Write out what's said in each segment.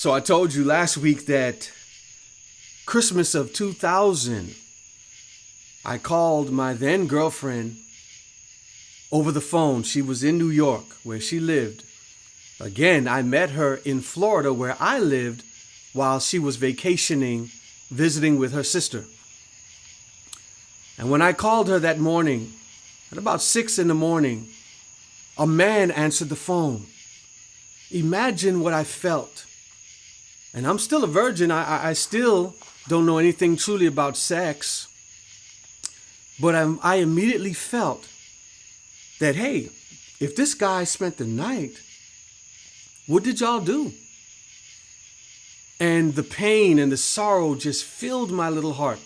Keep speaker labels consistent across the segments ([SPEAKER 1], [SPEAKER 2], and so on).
[SPEAKER 1] So I told you last week that Christmas of 2000, I called my then girlfriend over the phone. She was in New York where she lived. Again, I met her in Florida where I lived while she was vacationing, visiting with her sister. And when I called her that morning, at about 6 a.m, a man answered the phone. Imagine what I felt. And I'm still a virgin. I still don't know anything truly about sex. But I immediately felt that, hey, if this guy spent the night, what did y'all do? And the pain and the sorrow just filled my little heart.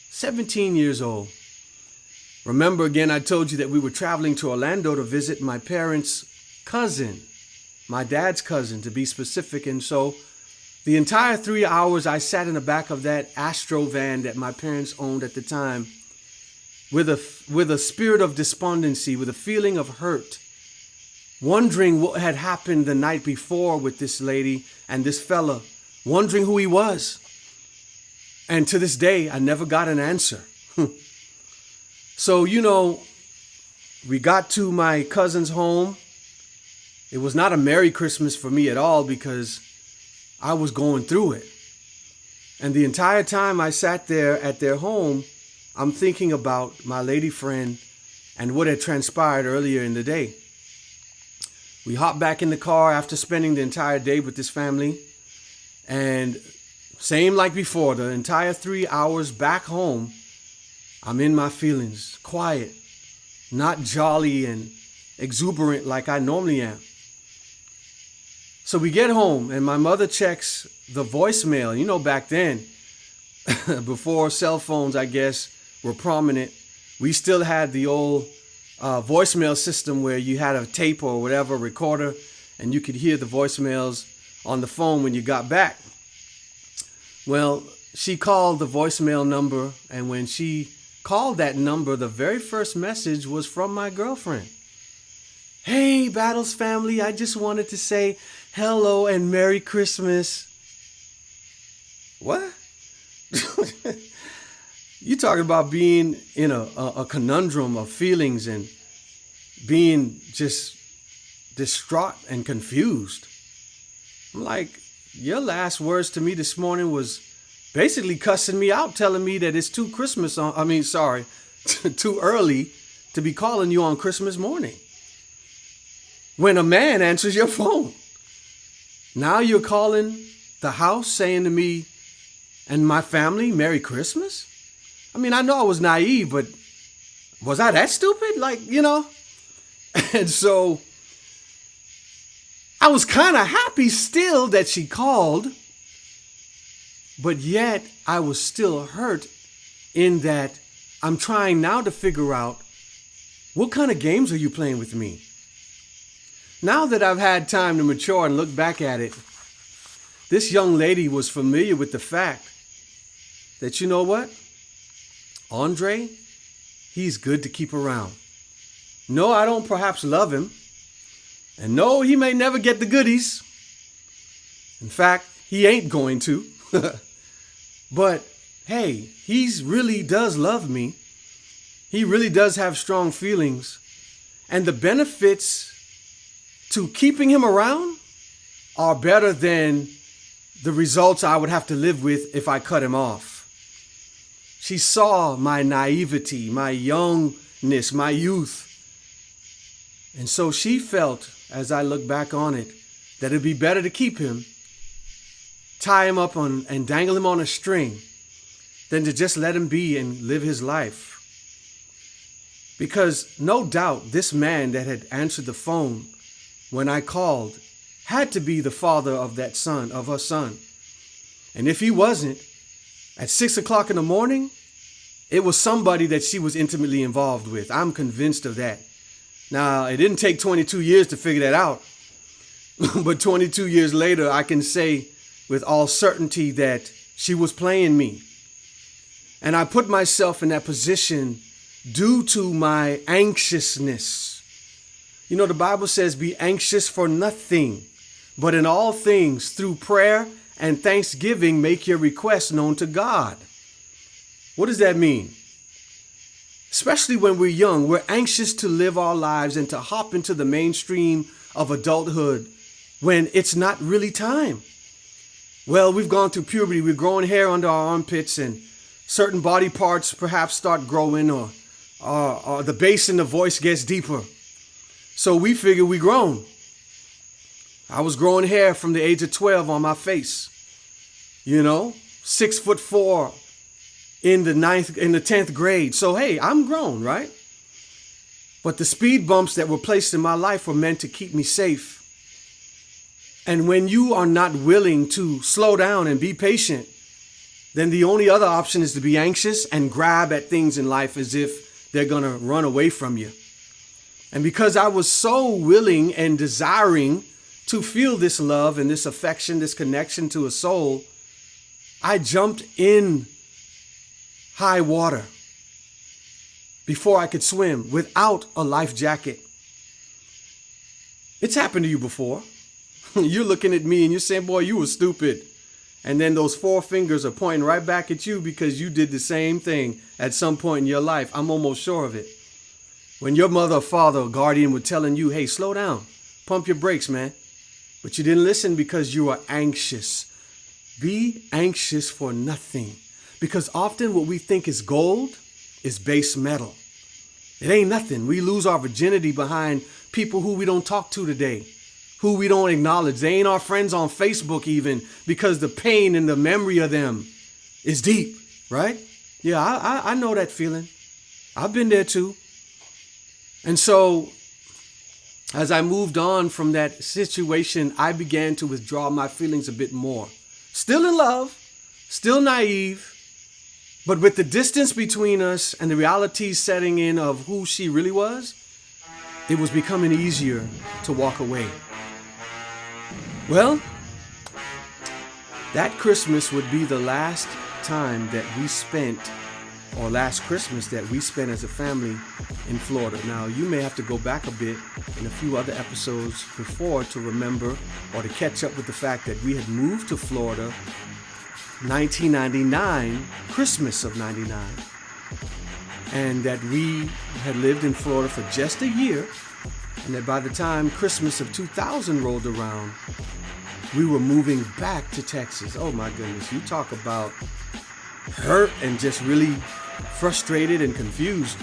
[SPEAKER 1] 17 years old. Remember, again, I told you that we were traveling to Orlando to visit my parents' cousin, my dad's cousin, to be specific. And so the entire 3 hours I sat in the back of that Astro van that my parents owned at the time with a spirit of despondency, with a feeling of hurt, wondering what had happened the night before with this lady and this fella, wondering who he was. And to this day, I never got an answer. So, we got to my cousin's home. It was not a Merry Christmas for me at all because I was going through it. And the entire time I sat there at their home, I'm thinking about my lady friend and what had transpired earlier in the day. We hopped back in the car after spending the entire day with this family. And same like before, the entire 3 hours back home, I'm in my feelings, quiet, not jolly and exuberant like I normally am. So we get home and my mother checks the voicemail. Back then, before cell phones, I guess, were prominent, we still had the old voicemail system where you had a tape or whatever recorder and you could hear the voicemails on the phone when you got back. Well, she called the voicemail number, and when she called that number, the very first message was from my girlfriend. Hey, Battles family, I just wanted to say hello and Merry Christmas. What? You talking about being in a conundrum of feelings and being just distraught and confused. I'm like, your last words to me this morning was basically cussing me out, telling me that it's too early to be calling you on Christmas morning. When a man answers your phone. Now you're calling the house saying to me and my family, Merry Christmas? I know I was naive, but was I that stupid? And so I was kind of happy still that she called, but yet I was still hurt in that I'm trying now to figure out what kind of games are you playing with me? Now that I've had time to mature and look back at it, this young lady was familiar with the fact that, you know what? Andrae, he's good to keep around. No, I don't perhaps love him. And no, he may never get the goodies. In fact, he ain't going to. But hey, he really does love me. He really does have strong feelings. And the benefits to keeping him around are better than the results I would have to live with if I cut him off. She saw my naivety, my youngness, my youth. And so she felt, as I look back on it, that it'd be better to keep him, tie him up and dangle him on a string than to just let him be and live his life. Because no doubt this man that had answered the phone when I called had to be the father of that son, of her son. And if he wasn't, at 6 o'clock in the morning, it was somebody that she was intimately involved with. I'm convinced of that. Now, it didn't take 22 years to figure that out. But 22 years later, I can say with all certainty that she was playing me. And I put myself in that position due to my anxiousness. The Bible says, be anxious for nothing, But in all things, through prayer and thanksgiving, make your requests known to God. What does that mean? Especially when we're young, we're anxious to live our lives and to hop into the mainstream of adulthood when it's not really time. Well, we've gone through puberty, we're growing hair under our armpits, and certain body parts perhaps start growing, or the bass in the voice gets deeper. So we figure we grown. I was growing hair from the age of 12 on my face. 6'4" in the 10th grade. So hey, I'm grown, right? But the speed bumps that were placed in my life were meant to keep me safe. And when you are not willing to slow down and be patient, then the only other option is to be anxious and grab at things in life as if they're going to run away from you. And because I was so willing and desiring to feel this love and this affection, this connection to a soul, I jumped in high water before I could swim without a life jacket. It's happened to you before. You're looking at me and you're saying, boy, you were stupid. And then those 4 fingers are pointing right back at you because you did the same thing at some point in your life. I'm almost sure of it. When your mother or father or guardian were telling you, hey, slow down, pump your brakes, man. But you didn't listen because you were anxious. Be anxious for nothing. Because often what we think is gold is base metal. It ain't nothing. We lose our virginity behind people who we don't talk to today, who we don't acknowledge. They ain't our friends on Facebook even, because the pain and the memory of them is deep, right? Yeah, I know that feeling. I've been there too. And so as I moved on from that situation, I began to withdraw my feelings a bit more. Still in love, still naive, but with the distance between us and the reality setting in of who she really was, it was becoming easier to walk away. Well, that Christmas would be the last time that we spent, or last Christmas that we spent as a family in Florida. Now, you may have to go back a bit in a few other episodes before to remember or to catch up with the fact that we had moved to Florida 1999, Christmas of 99, and that we had lived in Florida for just a year, and that by the time Christmas of 2000 rolled around, we were moving back to Texas. Oh my goodness, you talk about hurt and just really frustrated and confused.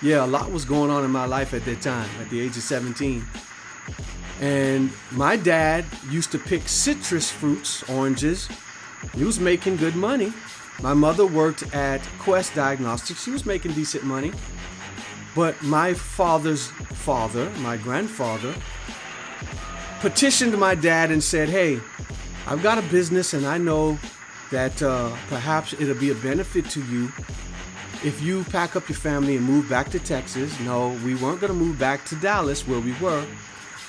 [SPEAKER 1] Yeah, a lot was going on in my life at that time, at the age of 17. And my dad used to pick citrus fruits, oranges. He was making good money. My mother worked at Quest Diagnostics. She was making decent money. But my father's father, my grandfather, petitioned my dad and said, hey, I've got a business and I know that perhaps it'll be a benefit to you if you pack up your family and move back to Texas. No, we weren't going to move back to Dallas where we were.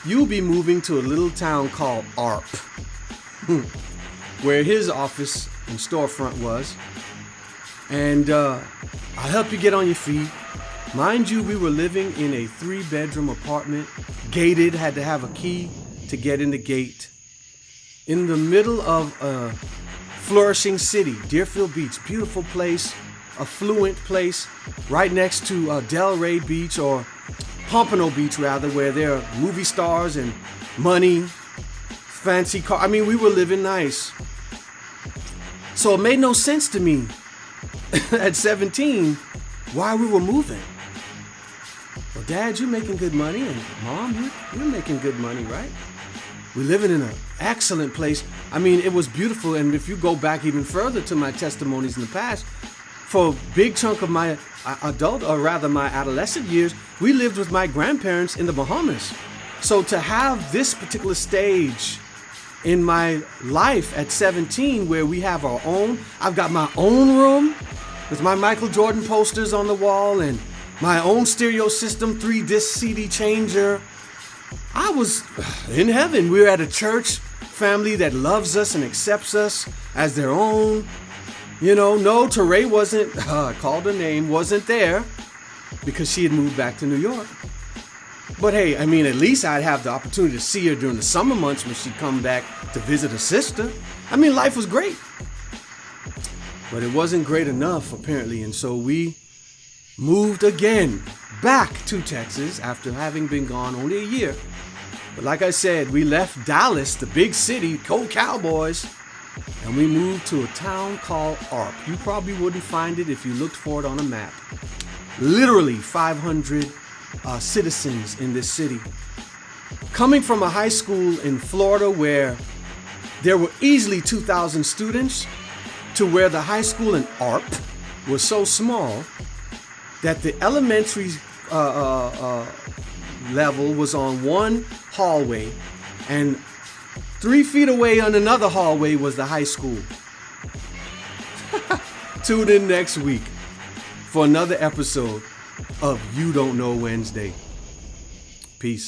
[SPEAKER 1] You'll be moving to a little town called Arp, where his office and storefront was. And I'll help you get on your feet. Mind you, we were living in a 3-bedroom apartment, gated, had to have a key to get in the gate, in the middle of a flourishing city, Deerfield Beach, beautiful place, affluent place, right next to Delray Beach, or Pompano Beach rather, where there are movie stars and money, fancy car. I mean, we were living nice. So it made no sense to me at 17 why we were moving. Well, Dad, you're making good money, and Mom, you're making good money, right? We're living in an excellent place. I mean, it was beautiful. And if you go back even further to my testimonies in the past, for a big chunk of my my adolescent years, we lived with my grandparents in the Bahamas. So to have this particular stage in my life at 17 where we have our own, I've got my own room with my Michael Jordan posters on the wall and my own stereo system, 3-disc CD changer. I was in heaven. We were at a church family that loves us and accepts us as their own. You know, no, Teray wasn't, called her name, wasn't there because she had moved back to New York. But hey, I mean, at least I'd have the opportunity to see her during the summer months when she'd come back to visit her sister. I mean, life was great. But it wasn't great enough, apparently, and so we moved again back to Texas after having been gone only a year. But like I said, we left Dallas, the big city, cold cowboys, and we moved to a town called Arp. You probably wouldn't find it if you looked for it on a map. Literally 500 citizens in this city. Coming from a high school in Florida where there were easily 2,000 students, to where the high school in Arp was so small that the elementary level was on one hallway, and 3 feet away on another hallway was the high school. Tune in next week for another episode of You Don't Know Wednesday. Peace.